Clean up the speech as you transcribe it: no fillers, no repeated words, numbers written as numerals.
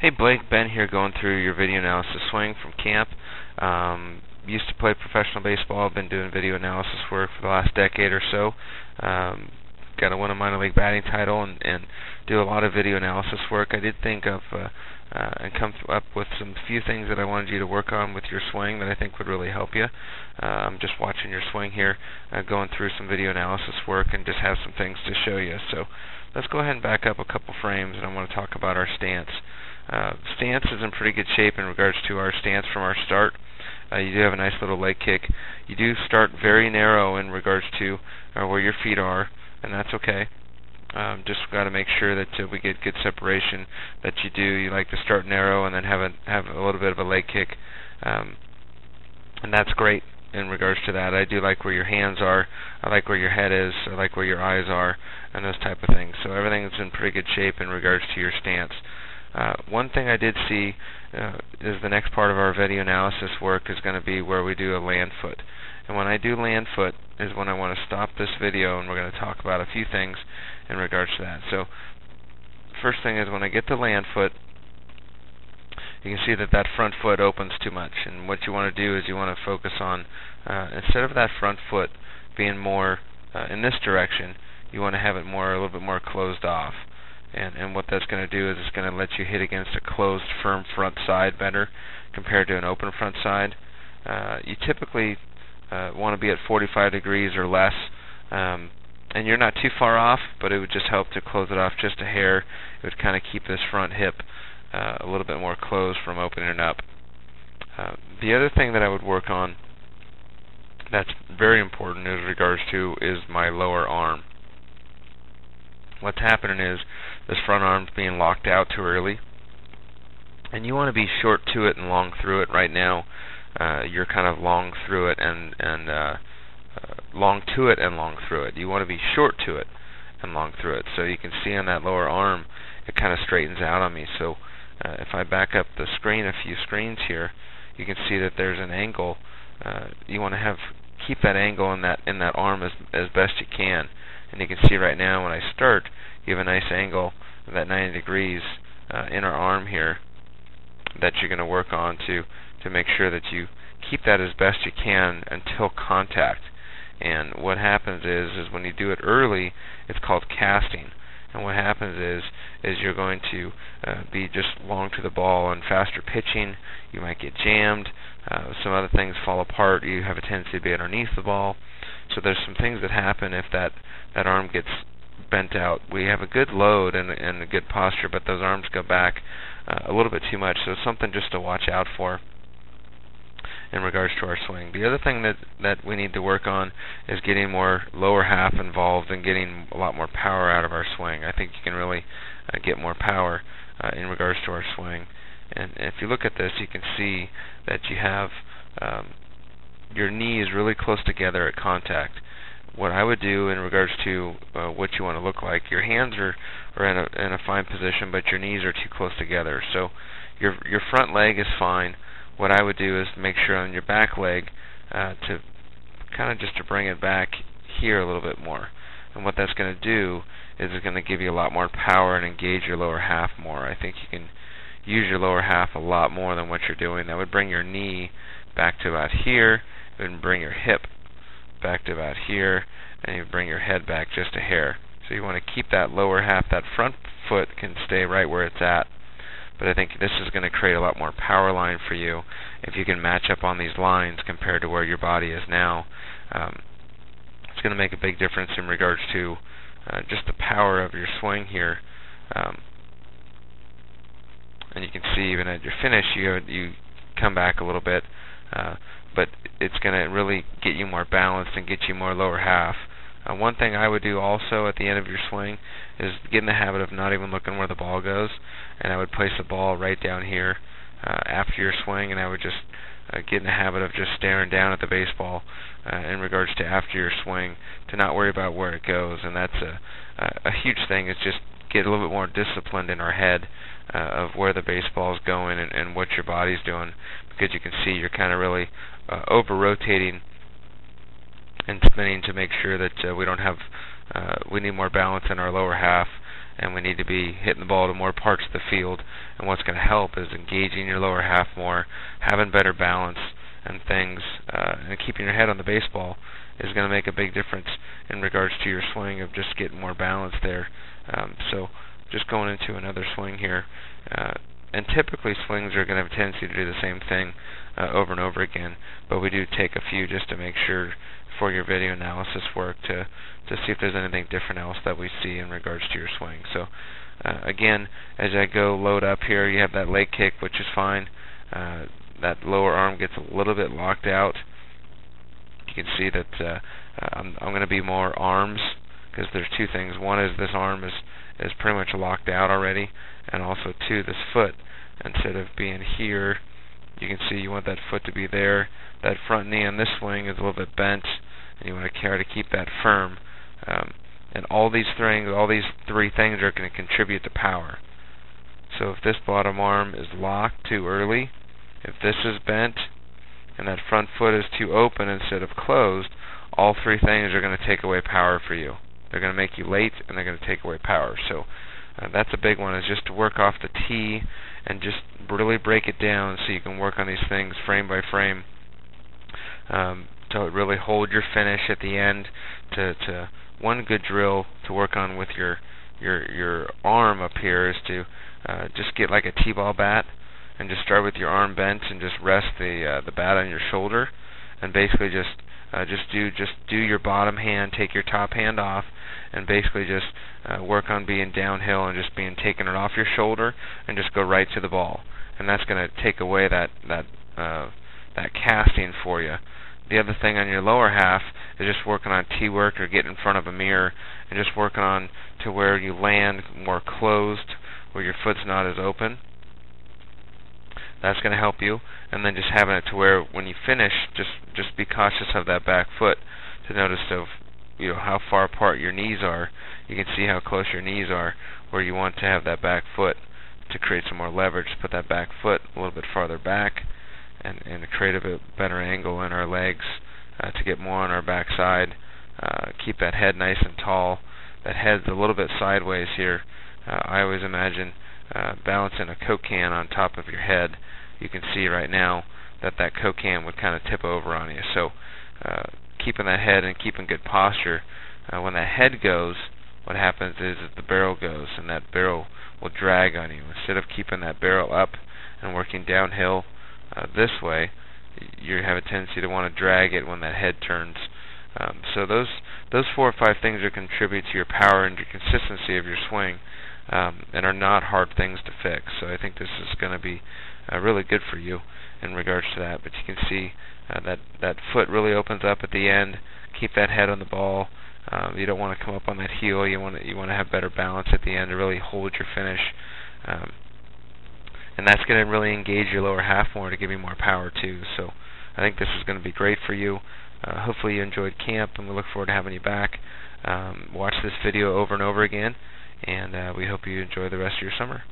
Hey Blake, Ben here going through your video analysis swing from camp. Used to play professional baseball. I've been doing video analysis work for the last decade or so. Got to win a minor league batting title and do a lot of video analysis work. I did think of and come up with some few things that I wanted you to work on with your swing that I think would really help you. I'm just watching your swing here, going through some video analysis work and just have some things to show you. So let's go ahead and back up a couple frames, and I want to talk about our stance. Stance is in pretty good shape in regards to our stance from our start. You do have a nice little leg kick. You do start very narrow in regards to where your feet are, and that's okay. Just got to make sure that we get good separation. That you do. You like to start narrow and then have a little bit of a leg kick, and that's great in regards to that. I do like where your hands are. I like where your head is. I like where your eyes are, and those type of things. So everything's in pretty good shape in regards to your stance. One thing I did see is the next part of our video analysis work is going to be where we do a land foot. And when I do land foot is when I want to stop this video, and we're going to talk about a few things in regards to that. So first thing is when I get the land foot, you can see that front foot opens too much. And what you want to do is you want to focus on, instead of that front foot being more in this direction, you want to have it a little bit more closed off. And what that's going to do is it's going to let you hit against a closed, firm front side better compared to an open front side. You typically want to be at 45 degrees or less, and you're not too far off, but it would just help to close it off just a hair. It would kind of keep this front hip a little bit more closed from opening it up. The other thing that I would work on that's very important in regards to is my lower arm. What's happening is this front arm's being locked out too early, and you want to be short to it and long through it. Right now, you're kind of long through it and long to it and long through it. You want to be short to it and long through it. So you can see on that lower arm, it kind of straightens out on me. So if I back up the screen a few screens here, you can see that there's an angle. You want to keep that angle in that arm as best you can. And you can see right now when I start, you have a nice angle of that 90 degrees inner arm here that you're going to work on to make sure that you keep that as best you can until contact. And what happens is when you do it early, it's called casting. And what happens is you're going to be just long to the ball and faster pitching. You might get jammed. Some other things fall apart. You have a tendency to be underneath the ball. So there's some things that happen if that arm gets bent out. We have a good load and a good posture, but those arms go back a little bit too much. So it's something just to watch out for in regards to our swing. The other thing that we need to work on is getting more lower half involved and getting a lot more power out of our swing. I think you can really get more power in regards to our swing. And if you look at this, you can see that you have your knees really close together at contact. What I would do in regards to what you want to look like, your hands are in a fine position, but your knees are too close together. So your front leg is fine. What I would do is make sure on your back leg to kind of just to bring it back here a little bit more. And what that's going to do is it's going to give you a lot more power and engage your lower half more. I think you can use your lower half a lot more than what you're doing. That would bring your knee back to about here, and bring your hip back to about here, and you bring your head back just a hair. So you want to keep that lower half. That front foot can stay right where it's at. But I think this is going to create a lot more power line for you if you can match up on these lines compared to where your body is now. It's going to make a big difference in regards to just the power of your swing here. And you can see even at your finish, you come back a little bit, but it's going to really get you more balanced and get you more lower half. One thing I would do also at the end of your swing is get in the habit of not even looking where the ball goes, and I would place the ball right down here after your swing, and I would just get in the habit of just staring down at the baseball in regards to after your swing, to not worry about where it goes. And that's a huge thing, is just get a little bit more disciplined in our head of where the baseball is going and what your body's doing, because you can see you're kind of really over-rotating and spinning to make sure that we need more balance in our lower half and we need to be hitting the ball to more parts of the field. And what's going to help is engaging your lower half more, having better balance and things, and keeping your head on the baseball is going to make a big difference in regards to your swing of just getting more balance there. So just going into another swing here, and typically swings are going to have a tendency to do the same thing over and over again, but we do take a few just to make sure for your video analysis work to see if there's anything different else that we see in regards to your swing. So again, as I go load up here, you have that leg kick, which is fine. That lower arm gets a little bit locked out. You can see that I'm going to be more arms, because there's two things. One is this arm is pretty much locked out already, and also two, this foot, instead of being here, you can see you want that foot to be there. That front knee on this swing is a little bit bent, and you want to try to keep that firm. And all these three things are going to contribute to power. So if this bottom arm is locked too early, if this is bent, and that front foot is too open instead of closed, all three things are going to take away power for you. They're going to make you late, and they're going to take away power. So that's a big one, is just to work off the tee and just really break it down so you can work on these things frame by frame, to really hold your finish at the end. To one good drill to work on with your arm up here is to just get like a t-ball bat and just start with your arm bent and just rest the bat on your shoulder, and basically just do your bottom hand, take your top hand off, and basically just work on being downhill and just taking it off your shoulder and just go right to the ball. And that's going to take away that casting for you. The other thing on your lower half is just working on tee work, or get in front of a mirror and just working on to where you land more closed, where your foot's not as open. That's going to help you. And then just having it to where when you finish, just be cautious of that back foot, to notice of how far apart your knees are. You can see how close your knees are, where you want to have that back foot to create some more leverage. Put that back foot a little bit farther back, and create a bit better angle in our legs to get more on our back side. Keep that head nice and tall. That head's a little bit sideways here. I always imagine balancing a Coke can on top of your head. You can see right now that Coke can would kind of tip over on you. So keeping that head and keeping good posture. When that head goes, what happens is that the barrel goes, and that barrel will drag on you. Instead of keeping that barrel up and working downhill this way, you have a tendency to want to drag it when that head turns. So those 4 or 5 things are contribute to your power and your consistency of your swing, and are not hard things to fix. So I think this is going to be really good for you in regards to that. But you can see that foot really opens up at the end. Keep that head on the ball. You don't want to come up on that heel. You want to have better balance at the end to really hold your finish. And that's going to really engage your lower half more to give you more power too. So I think this is going to be great for you. Hopefully you enjoyed camp, and we look forward to having you back. Watch this video over and over again, and we hope you enjoy the rest of your summer.